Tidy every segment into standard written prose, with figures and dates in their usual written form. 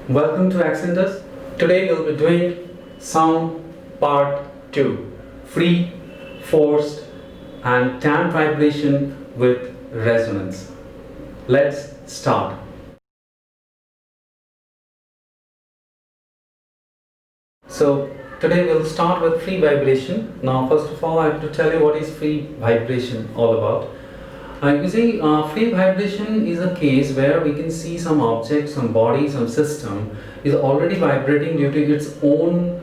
Welcome to AccentUs. Today we'll be doing sound part 2, free, forced and damped vibration with resonance. Let's start. So today we'll start with free vibration. Now first of all I have to tell you what is free vibration all about. You see, free vibration is a case where we can see some object, some body, some system is already vibrating due to its own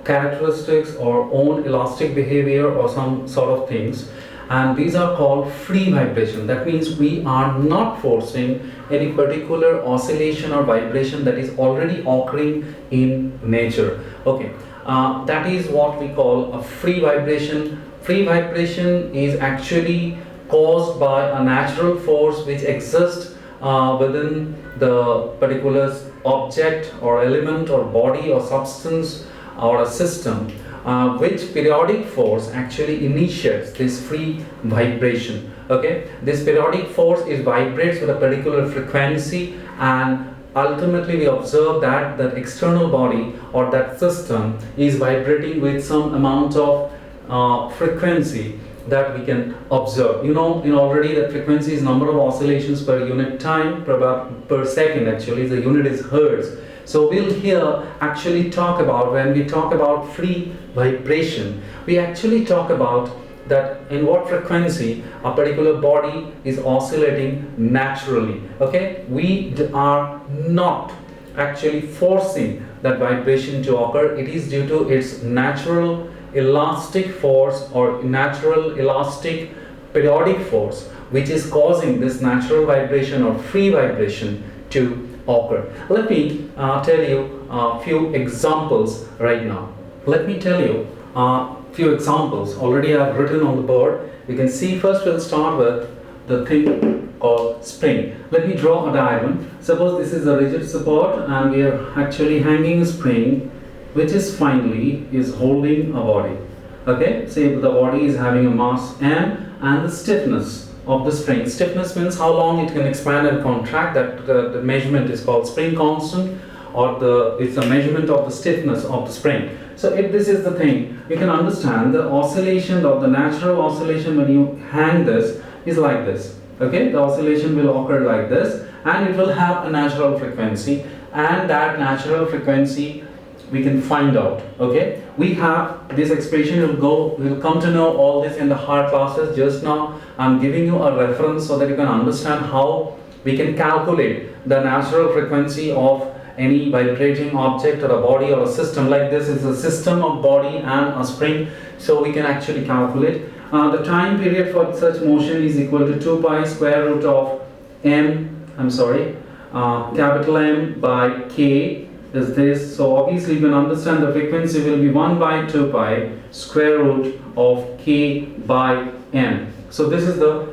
characteristics or own elastic behavior or some sort of things, and these are called free vibration. That means we are not forcing any particular oscillation or vibration that is already occurring in nature. Okay, that is what we call a free vibration. Free vibration is actually caused by a natural force which exists within the particular object or element or body or substance or a system, which periodic force actually initiates this free vibration. Okay, this periodic force vibrates with a particular frequency, and ultimately we observe that that external body or that system is vibrating with some amount of frequency that we can observe. You know, already the frequency is number of oscillations per unit time per second. Actually the unit is hertz. So we'll here actually talk about, when we talk about free vibration, we actually talk about that in what frequency a particular body is oscillating naturally. Okay, we are not actually forcing that vibration to occur. It is due to its natural elastic force or natural elastic periodic force which is causing this natural vibration or free vibration to occur. Let me tell you a few examples right now. Let me tell you a few examples. Already I have written on the board. You can see, first we'll start with the thing called spring. Let me draw a diagram. Suppose this is a rigid support and we are actually hanging a spring which is finally holding a body. Okay, say the body is having a mass m and the stiffness of the spring. Stiffness means how long it can expand and contract. That the measurement is called spring constant, or it's a measurement of the stiffness of the spring. So if this is the thing, you can understand the oscillation or the natural oscillation when you hang this is like this. Okay, the oscillation will occur like this and it will have a natural frequency, and that natural frequency we can find out. Okay, we have this expression. We'll come to know all this in the hard classes. Just now I'm giving you a reference so that you can understand how we can calculate the natural frequency of any vibrating object or a body or a system. Like this is a system of body and a spring, so we can actually calculate the time period for such motion is equal to 2 pi square root of capital M by K is this. So obviously you can understand the frequency will be 1 by 2 pi square root of K by M. So this is the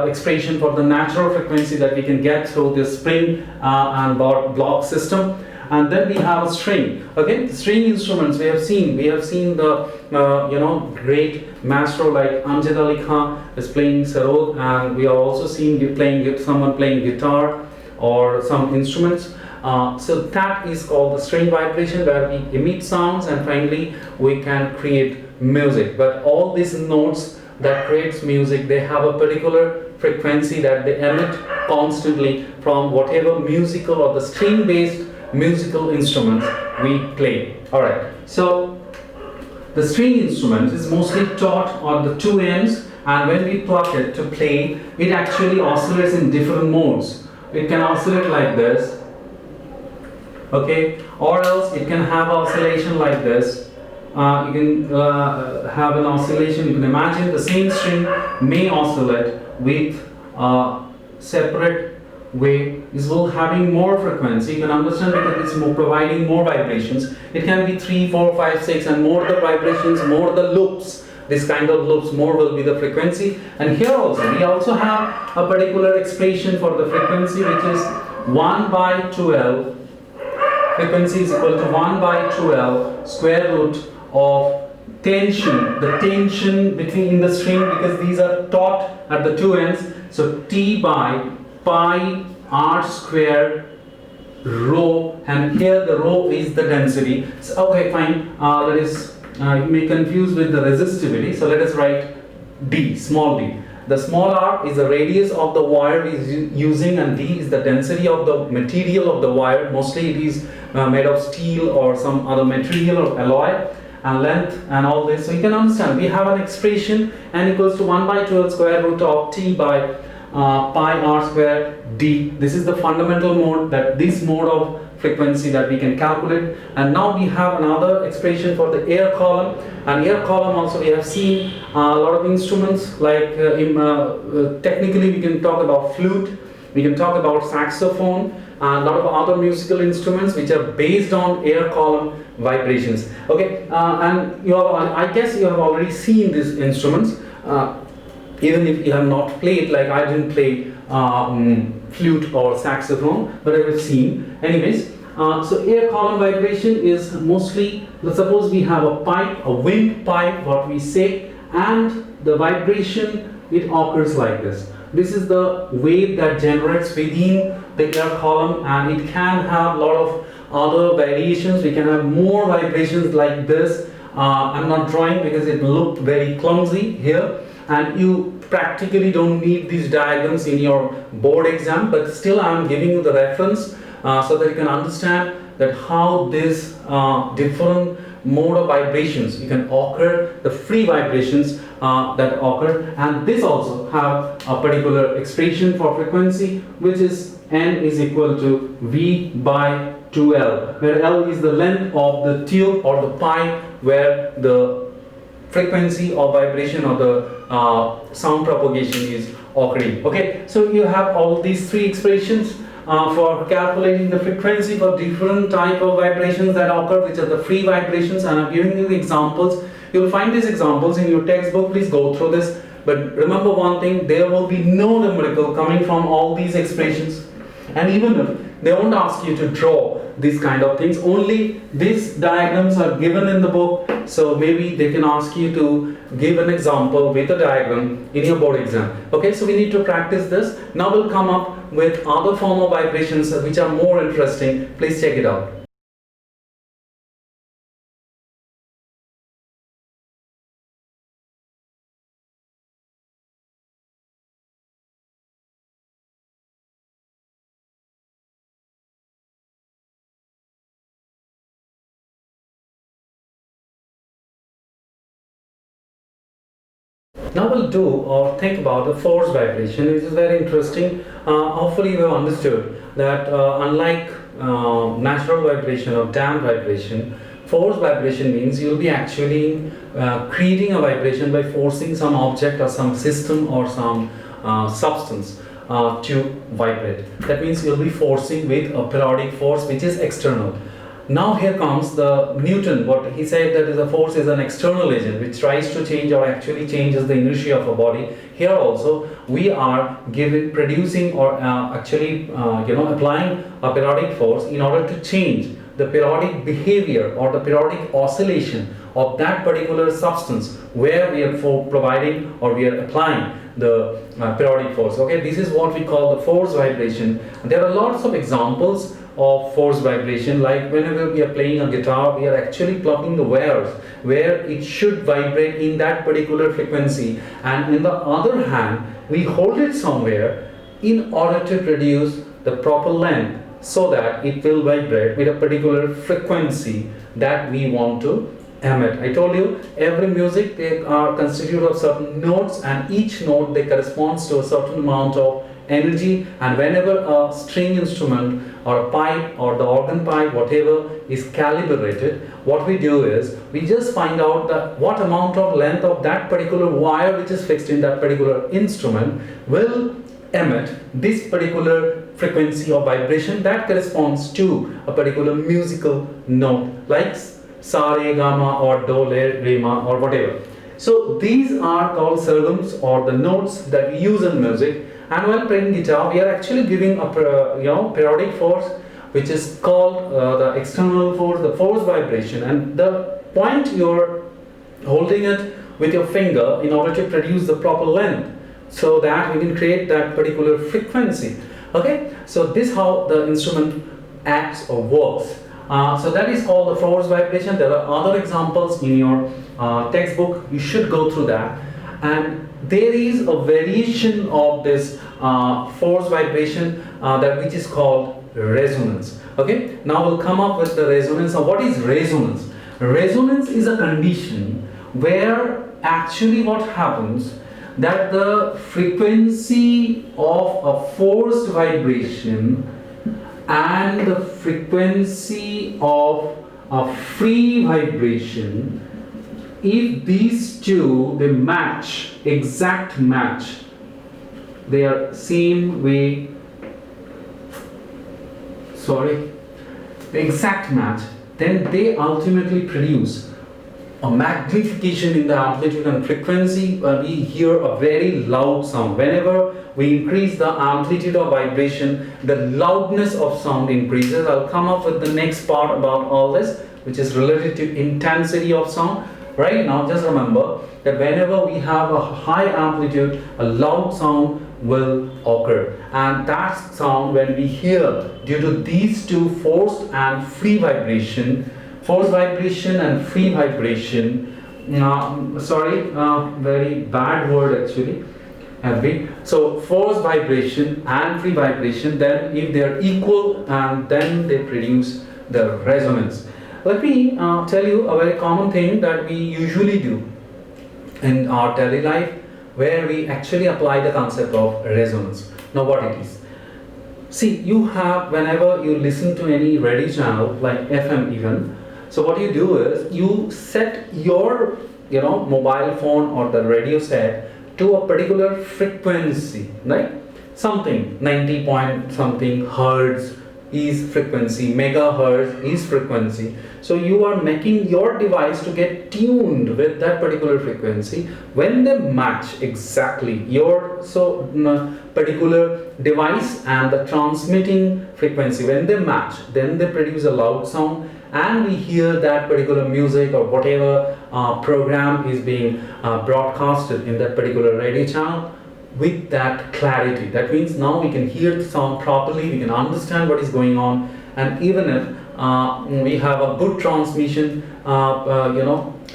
expression for the natural frequency that we can get through this spring and block system. And then we have a string. Okay, the string instruments we have seen the great maestro like Amjad Ali Khan is playing sarod, and we are also seeing someone playing guitar or some instruments. So that is called the string vibration, where we emit sounds and finally we can create music. But all these notes that creates music, they have a particular frequency that they emit constantly from whatever musical or the string based musical instruments we play. Alright, so the string instrument is mostly taught on the two ends, and when we pluck it to play, it actually oscillates in different modes. It can oscillate like this, okay, or else it can have oscillation like this. You can have an oscillation. You can imagine the same string may oscillate with separate way. This will having more frequency. You can understand because it's providing more vibrations. It can be 3, 4, 5, 6, and more the vibrations, more the loops. This kind of loops, more will be the frequency. And here also we also have a particular expression for the frequency, which is 1 by 2L. Frequency is equal to 1 by 2L square root of tension. The tension between the string, because these are taut at the two ends. So T by pi r square rho, and here the rho is the density. So, okay, fine. That is, you may confuse with the resistivity. So let us write d, small d. The small r is the radius of the wire we is using, and d is the density of the material of the wire. Mostly it is made of steel or some other material or alloy, and length and all this. So you can understand we have an expression n equals to 1 by 12 square root of t by pi r square d. This is the fundamental mode, that this mode of frequency that we can calculate. And now we have another expression for the air column. And air column also we have seen a lot of instruments like technically we can talk about flute, we can talk about saxophone, and a lot of other musical instruments which are based on air column vibrations. Okay, and you have, I guess you have already seen these instruments, even if you have not played, like I didn't play flute or saxophone, but I have seen. Anyways, so air column vibration is mostly, let's suppose we have a pipe, a wind pipe, what we say, and the vibration, it occurs like this. This is the wave that generates within the air column, and it can have a lot of other variations. We can have more vibrations like this. I'm not drawing because it looked very clumsy here, and you practically don't need these diagrams in your board exam, but still I'm giving you the reference so that you can understand that how this different mode of vibrations you can occur, the free vibrations that occur. And this also have a particular expression for frequency, which is n is equal to v by 2l, where l is the length of the tube or the pipe where the frequency or vibration or the sound propagation is occurring. Okay, so you have all these three expressions for calculating the frequency for different type of vibrations that occur, which are the free vibrations, and I'm giving you the examples. You'll find these examples in your textbook. Please go through this, but remember one thing, there will be no numerical coming from all these expressions, and even if they won't ask you to draw these kind of things, only these diagrams are given in the book, so maybe they can ask you to give an example with a diagram in your board exam. Okay, so we need to practice this. Now we'll come up with other form of vibrations which are more interesting. Please check it out. Now we'll do or think about the force vibration, which is very interesting. Hopefully you have understood that unlike natural vibration or damped vibration, force vibration means you'll be actually creating a vibration by forcing some object or some system or some substance to vibrate. That means you'll be forcing with a periodic force which is external. Now here comes the Newton, what he said, that is a force is an external agent which tries to change or actually changes the inertia of a body. Here also we are producing or actually applying a periodic force in order to change the periodic behavior or the periodic oscillation of that particular substance where we are providing or we are applying the periodic force. Okay, this is what we call the force vibration. There are lots of examples of force vibration, like whenever we are playing a guitar, we are actually plucking the wires where it should vibrate in that particular frequency, and in the other hand we hold it somewhere in order to produce the proper length so that it will vibrate with a particular frequency that we want to emit. I told you every music, they are constituted of certain notes, and each note they corresponds to a certain amount of energy, and whenever a string instrument or a pipe or the organ pipe, whatever, is calibrated, what we do is we just find out that what amount of length of that particular wire which is fixed in that particular instrument will emit this particular frequency of vibration that corresponds to a particular musical note like sa re ga ma or do re ma or whatever. So these are called surgams or the notes that we use in music. And while playing guitar, we are actually giving a periodic force which is called the external force, the force vibration, and the point you're holding it with your finger in order to produce the proper length so that we can create that particular frequency. Okay, so this how the instrument acts or works. So that is called the force vibration. There are other examples in your textbook. You should go through that. And there is a variation of this force vibration that which is called resonance. Okay, now we'll come up with the resonance. Now what is resonance? Resonance is a condition where actually what happens, that the frequency of a forced vibration and the frequency of a free vibration, if these two, they match, exact match, they are same way, the exact match, then they ultimately produce a magnification in the amplitude and frequency. We hear a very loud sound. Whenever we increase the amplitude of vibration, the loudness of sound increases. I'll come up with the next part about all this, which is related to intensity of sound. Right now, just remember that whenever we have a high amplitude, a loud sound will occur. And that sound, when we hear, due to these two, forced and free vibration, force vibration and free vibration, very bad word actually, so force vibration and free vibration, then if they are equal, and then they produce the resonance. Let me tell you a very common thing that we usually do in our daily life, where we actually apply the concept of resonance. Now what it is? See, you have, whenever you listen to any radio channel like FM even, so what you do is you set your mobile phone or the radio set to a particular frequency, right? Something 90 point something hertz is frequency, megahertz is frequency. So you are making your device to get tuned with that particular frequency. When they match exactly your particular device and the transmitting frequency, when they match, then they produce a loud sound, and we hear that particular music or whatever program is being broadcasted in that particular radio channel with that clarity. That means now we can hear the sound properly, we can understand what is going on, and even if we have a good transmission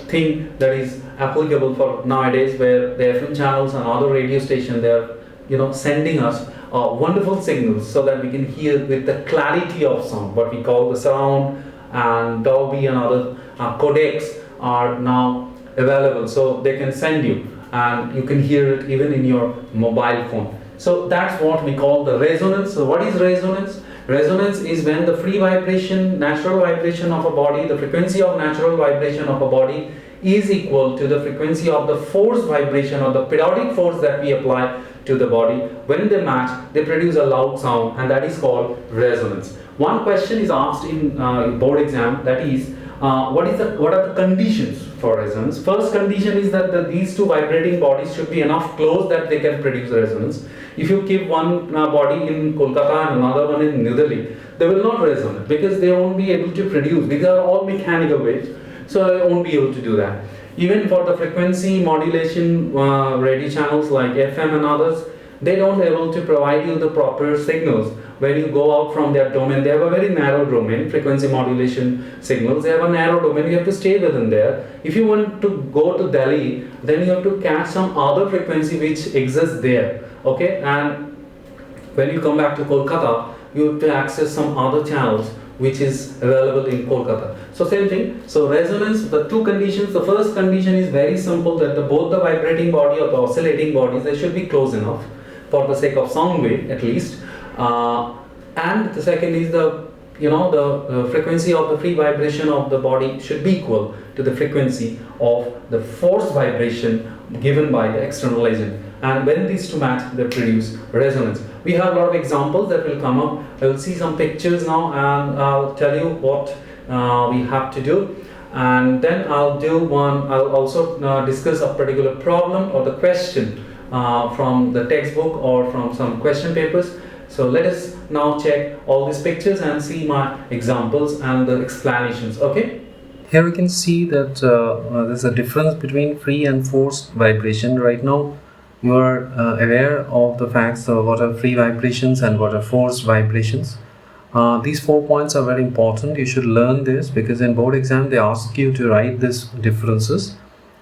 thing that is applicable for nowadays, where the FM channels and other radio stations, they are sending us wonderful signals so that we can hear with the clarity of sound, what we call the surround and Dolby and other codecs are now available, so they can send you and you can hear it even in your mobile phone. So that's what we call the resonance. So what is resonance? Resonance is when the free vibration, natural vibration of a body, the frequency of natural vibration of a body is equal to the frequency of the force vibration or the periodic force that we apply to the body. When they match, they produce a loud sound, and that is called resonance. One question is asked in board exam, that is what are the conditions for resonance? First condition is that these two vibrating bodies should be enough close that they can produce resonance. If you keep one body in Kolkata and another one in New Delhi, they will not resonate because they won't be able to produce. These are all mechanical waves, so they won't be able to do that. Even for the frequency modulation radio channels like FM and others, they don't able to provide you the proper signals. When you go out from their domain, they have a very narrow domain, frequency modulation signals, they have a narrow domain, you have to stay within there. If you want to go to Delhi, then you have to catch some other frequency which exists there, okay? And when you come back to Kolkata, you have to access some other channels which is available in Kolkata. So same thing. So resonance, the two conditions. The first condition is very simple, that both the vibrating body or the oscillating bodies, they should be close enough for the sake of sound wave at least. And the second is the frequency of the free vibration of the body should be equal to the frequency of the force vibration given by the external agent. And when these two match, they produce resonance. We have a lot of examples that will come up. I will see some pictures now, and I'll tell you what we have to do. And then I'll also discuss a particular problem or the question from the textbook or from some question papers. So let us now check all these pictures and see my examples and the explanations, okay? Here we can see that there's a difference between free and forced vibration. Right now you are aware of the facts of what are free vibrations and what are forced vibrations. These 4 points are very important. You should learn this because in board exam they ask you to write these differences.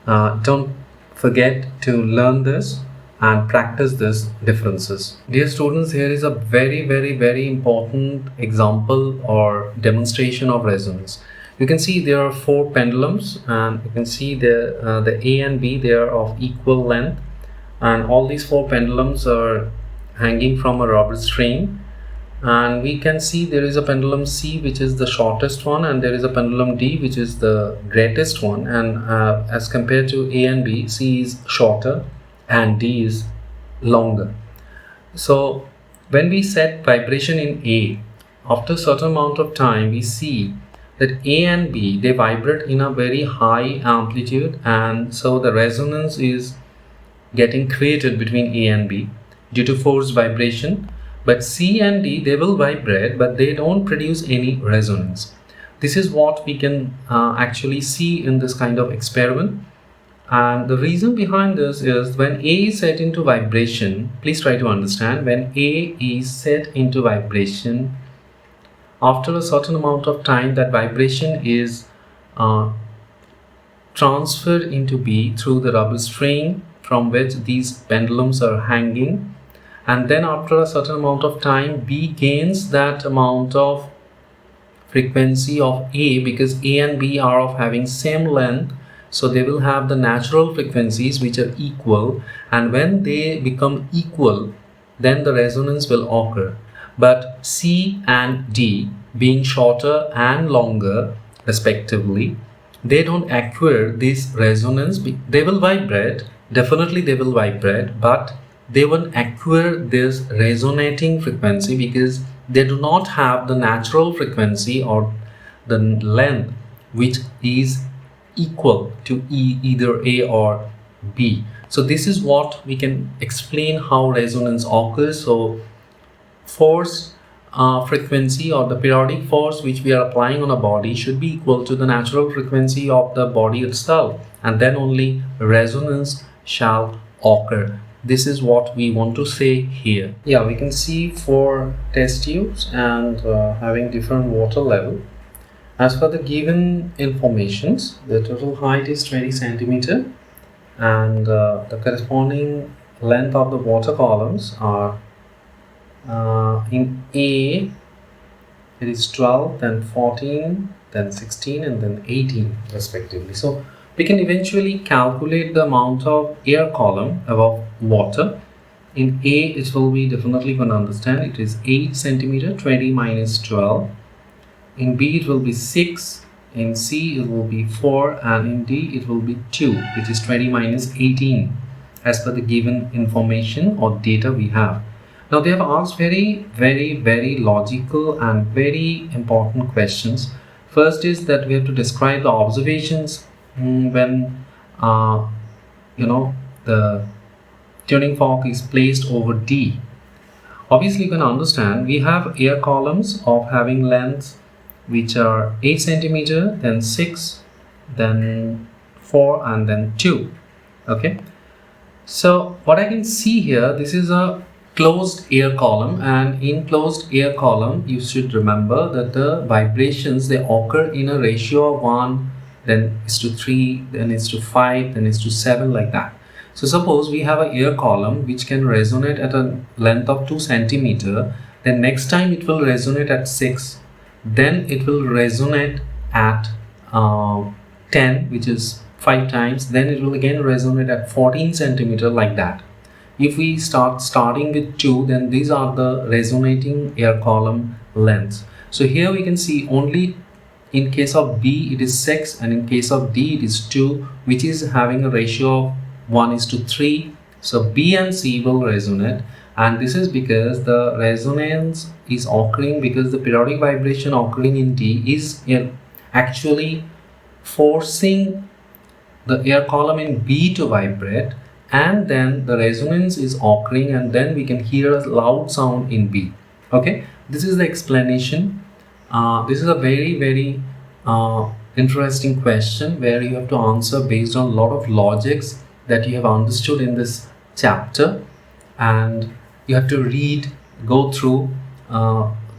Don't forget to learn this and practice these differences. Dear students, here is a very important example or demonstration of resonance. You can see there are 4 pendulums, and you can see the A and B, they are of equal length, and all these 4 pendulums are hanging from a rubber string. And we can see there is a pendulum C which is the shortest one, and there is a pendulum D which is the greatest one, and as compared to A and B, C is shorter and D is longer. So when we set vibration in A, after a certain amount of time we see that A and B, they vibrate in a very high amplitude, and so the resonance is getting created between A and B due to forced vibration. But C and D, they will vibrate, but they don't produce any resonance. This is what we can actually see in this kind of experiment. And the reason behind this is when A is set into vibration, please try to understand, when A is set into vibration, after a certain amount of time, that vibration is transferred into B through the rubber string from which these pendulums are hanging. And then after a certain amount of time, B gains that amount of frequency of A, because A and B are of having same length, so they will have the natural frequencies which are equal, and when they become equal, then the resonance will occur. But C and D, being shorter and longer respectively, they don't acquire this resonance. They will vibrate, definitely they will vibrate, but they won't acquire this resonating frequency because they do not have the natural frequency or the length which is equal to either A or B. So this is what we can explain how resonance occurs. So force frequency or the periodic force which we are applying on a body should be equal to the natural frequency of the body itself, and then only resonance shall occur. This is what we want to say here. Yeah, we can see 4 test tubes and having different water level. As per the given informations, the total height is 20 centimeter, and the corresponding length of the water columns are in A it is 12, then 14, then 16, and then 18 respectively. So we can eventually calculate the amount of air column above water. In A, it will be definitely going to understand it is 8 centimeter, 20 minus 12. In B, it will be 6. In C, it will be 4. And in D, it will be 2, which is 20 minus 18 as per the given information or data we have. Now, they have asked very logical and very important questions. First is that we have to describe the observations when the tuning fork is placed over D. Obviously, you can understand we have air columns of having lengths which are 8 centimeter, then 6, then 4, and then 2. Okay, so what I can see here, this is a closed air column, and in closed air column you should remember that the vibrations, they occur in a ratio of 1, then is to 3, then is to 5, then is to 7, like that. So suppose we have an air column which can resonate at a length of 2 centimeter, then next time it will resonate at 6, then it will resonate at 10, which is 5 times, then it will again resonate at 14 centimeter, like that. If we starting with 2, then these are the resonating air column lengths. So here we can see only in case of B it is 6, and in case of D it is 2, which is having a ratio of 1:3. So B and C will resonate, and this is because the resonance is occurring because the periodic vibration occurring in D is actually forcing the air column in B to vibrate, and then the resonance is occurring, and then we can hear a loud sound in B. Okay, this is the explanation. This is a very interesting question where you have to answer based on a lot of logics that you have understood in this chapter, and you have to go through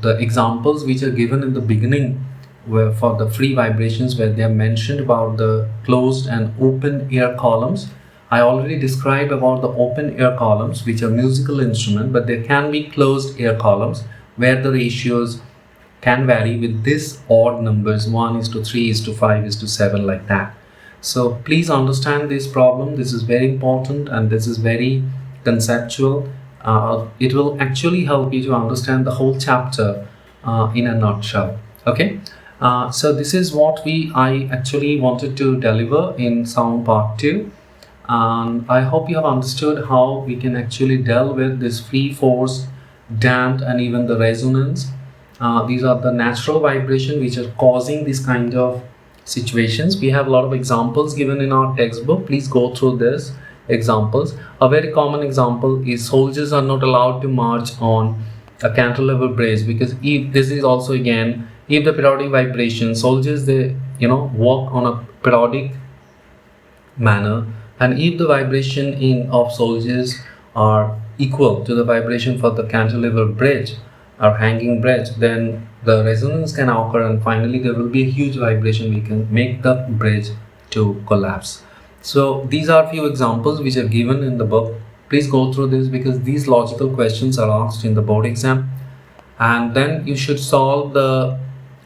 the examples which are given in the beginning were for the free vibrations, where they are mentioned about the closed and open ear columns. I already described about the open ear columns, which are musical instrument, but there can be closed ear columns where the ratios can vary with this odd numbers, 1:3:5:7, like that. So please understand this problem. This is very important and this is very conceptual. It will actually help you to understand the whole chapter in a nutshell. Okay. So this is what I actually wanted to deliver in Sound Part 2. And I hope you have understood how we can actually deal with this free force, damped, and even the resonance. These are the natural vibration which are causing this kind of situations. We have a lot of examples given in our textbook. Please go through this examples. A very common example is soldiers are not allowed to march on a cantilever bridge, because if this is also again, if the periodic vibration, soldiers, they walk on a periodic manner, and if the vibration of soldiers are equal to the vibration for the cantilever bridge or hanging bridge, then the resonance can occur, and finally there will be a huge vibration. We can make the bridge to collapse. So these are few examples which are given in the book. Please go through this, because these logical questions are asked in the board exam, and then you should solve the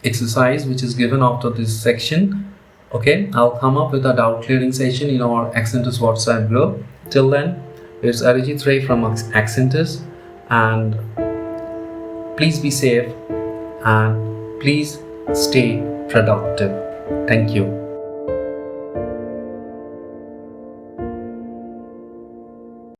exercise which is given after this section. Okay, I'll come up with a doubt clearing session in our AccentUs WhatsApp group. Till then, it's Arijit Ray from AccentUs, and please be safe and please stay productive. Thank you.